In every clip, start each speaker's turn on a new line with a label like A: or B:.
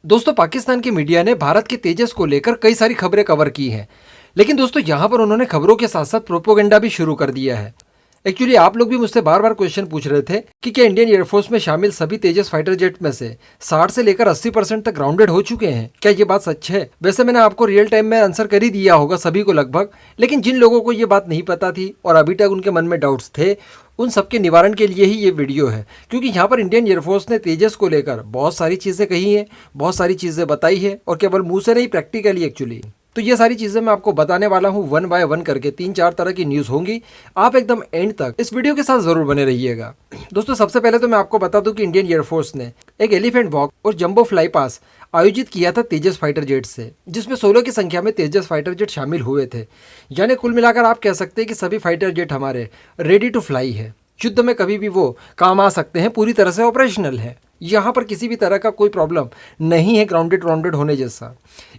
A: दोस्तों, पाकिस्तान की मीडिया ने भारत के तेजस को लेकर कई सारी खबरें कवर की हैं। लेकिन दोस्तों, यहाँ पर उन्होंने खबरों के साथ साथ प्रोपोगेंडा भी शुरू कर दिया है। एक्चुअली आप लोग भी मुझसे बार बार क्वेश्चन पूछ रहे थे कि क्या इंडियन एयरफोर्स में शामिल सभी तेजस फाइटर जेट में से 60 से लेकर 80% तक ग्राउंडेड हो चुके हैं। क्या ये बात सच है? वैसे मैंने आपको रियल टाइम में आंसर कर ही दिया होगा सभी को लगभग, लेकिन जिन लोगों को ये बात नहीं पता थी और अभी तक उनके मन में डाउट्स थे, उन सबके निवारण के लिए ही ये वीडियो है। क्योंकि यहाँ पर इंडियन एयरफोर्स ने तेजस को लेकर बहुत सारी चीज़ें कही हैं, बहुत सारी चीज़ें बताई है, और केवल मुंह से नहीं, प्रैक्टिकली एक्चुअली। तो ये सारी चीज़ें मैं आपको बताने वाला हूँ वन बाय वन करके। 3-4 तरह की न्यूज़ होंगी। आप एकदम एंड तक इस वीडियो के साथ ज़रूर बने रहिएगा। दोस्तों, सबसे पहले तो मैं आपको बता दूं कि इंडियन एयरफोर्स ने एक एलिफेंट वॉक और जंबो फ्लाई पास आयोजित किया था तेजस फाइटर जेट से, जिसमें 16 की संख्या में तेजस फाइटर जेट शामिल हुए थे। यानी कुल मिलाकर आप कह सकते हैं कि सभी फाइटर जेट हमारे रेडी टू फ्लाई है। युद्ध में कभी भी वो काम आ सकते हैं, पूरी तरह से ऑपरेशनल है। यहाँ पर किसी भी तरह का कोई प्रॉब्लम नहीं है ग्राउंडेड होने जैसा।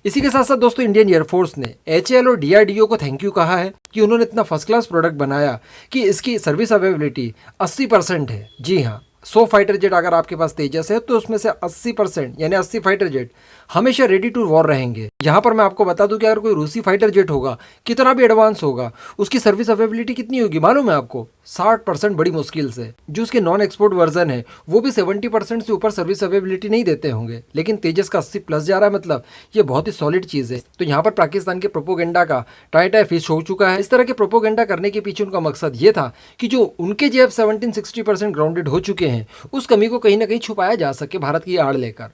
A: इसी के साथ साथ दोस्तों, इंडियन एयरफोर्स ने एचएएल और डीआरडीओ को थैंक यू कहा है कि उन्होंने इतना फर्स्ट क्लास प्रोडक्ट बनाया कि इसकी सर्विस अवेलेबिलिटी 80% है। जी हाँ, 100 फाइटर जेट अगर आपके पास तेजस है तो उसमें से 80% यानी 80 फाइटर जेट हमेशा रेडी टू वॉर रहेंगे। यहाँ पर मैं आपको बता दूं कि अगर कोई रूसी फाइटर जेट होगा, कितना भी एडवांस होगा, उसकी सर्विस अवेलेबिलिटी कितनी होगी मालूम है आपको? 60% बड़ी मुश्किल से। जो उसके नॉन एक्सपोर्ट वर्जन है वो भी 70% से ऊपर सर्विस अवेलेबिलिटी नहीं देते होंगे, लेकिन तेजस का 80 प्लस जा रहा है, मतलब ये बहुत ही सॉलिड चीज़ है। तो यहाँ पर पाकिस्तान के प्रोपोगेंडा का टाई फिश हो चुका है। इस तरह के प्रोपोगेंडा करने के पीछे उनका मकसद ये था कि जो उनके जेब 17-60% ग्राउंडेड हो चुके हैं, उस कमी को कहीं ना कहीं छुपाया जा सके भारत की आड़ लेकर।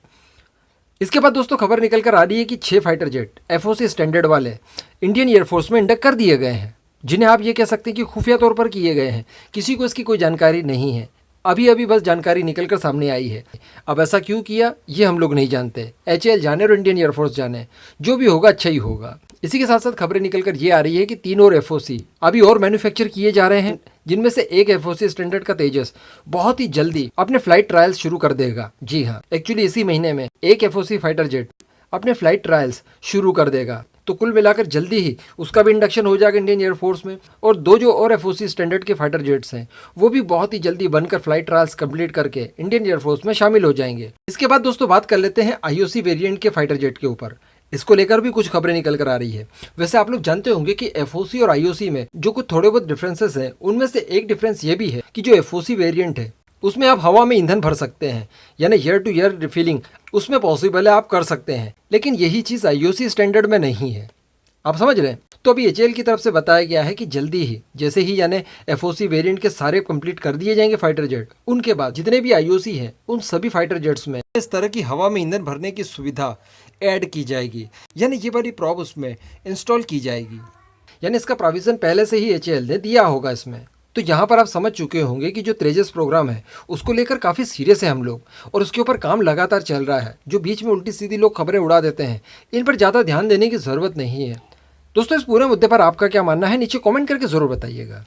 A: इसके बाद दोस्तों, खबर निकल कर आ रही है कि 6 फाइटर जेट एफओसी स्टैंडर्ड वाले इंडियन एयरफोर्स में इंडक्ट कर दिए गए हैं, जिन्हें आप ये कह सकते हैं कि खुफिया तौर पर किए गए हैं। किसी को इसकी कोई जानकारी नहीं है। अभी अभी बस जानकारी निकल कर सामने आई है। अब ऐसा क्यों किया ये हम लोग नहीं जानते। एचएएल जाने और इंडियन एयरफोर्स जाने, जो भी होगा अच्छा ही होगा। इसी के साथ साथ खबरें निकल कर ये आ रही है कि 3 और एफओसी अभी और मैन्युफैक्चर किए जा रहे हैं, जिनमें से एक एफओसी स्टैंडर्ड का तेजस बहुत ही जल्दी अपने फ्लाइट ट्रायल्स शुरू कर देगा। जी हाँ, एक्चुअली इसी महीने में एक एफओसी फाइटर जेट अपने फ्लाइट ट्रायल्स शुरू कर देगा। तो कुल मिलाकर जल्दी ही उसका भी इंडक्शन हो जाएगा इंडियन एयरफोर्स में। और 2 जो और एफओसी स्टैंडर्ड के फाइटर जेट्स हैं, वो भी बहुत ही जल्दी बनकर फ्लाइट ट्रायल्स कंप्लीट करके इंडियन एयरफोर्स में शामिल हो जाएंगे। इसके बाद दोस्तों, बात कर लेते हैं आईओसी वेरिएंट के फाइटर जेट के ऊपर। इसको लेकर भी कुछ खबरें निकल कर आ रही है। वैसे आप लोग जानते होंगे कि एफओसी और आईओसी में जो कुछ थोड़े बहुत डिफरेंसेस हैं, उनमें से एक डिफरेंस ये भी है कि जो एफओसी वेरिएंट है उसमें आप हवा में ईंधन भर सकते हैं, यानी ईयर टू ईयर रिफिलिंग उसमें पॉसिबल है, आप कर सकते हैं। लेकिन यही चीज़ आईओसी स्टैंडर्ड में नहीं है। आप समझ रहे हैं? तो अभी एचएएल की तरफ से बताया गया है कि जल्दी ही, जैसे ही यानी एफओसी वेरिएंट के सारे कंप्लीट कर दिए जाएंगे फाइटर जेट, उनके बाद जितने भी आईओसी हैं उन सभी फाइटर जेट्स में इस तरह की हवा में ईंधन भरने की सुविधा ऐड की जाएगी, यानी ये वाली प्रॉब उसमें इंस्टॉल की जाएगी। यानी इसका प्रोविजन पहले से ही एचएएल ने दिया होगा इसमें। तो यहाँ पर आप समझ चुके होंगे कि जो तेजस प्रोग्राम है उसको लेकर काफ़ी सीरियस है हम लोग, और उसके ऊपर काम लगातार चल रहा है। जो बीच में उल्टी सीधी लोग खबरें उड़ा देते हैं, इन पर ज़्यादा ध्यान देने की ज़रूरत नहीं है। दोस्तों, इस पूरे मुद्दे पर आपका क्या मानना है नीचे कमेंट करके ज़रूर बताइएगा।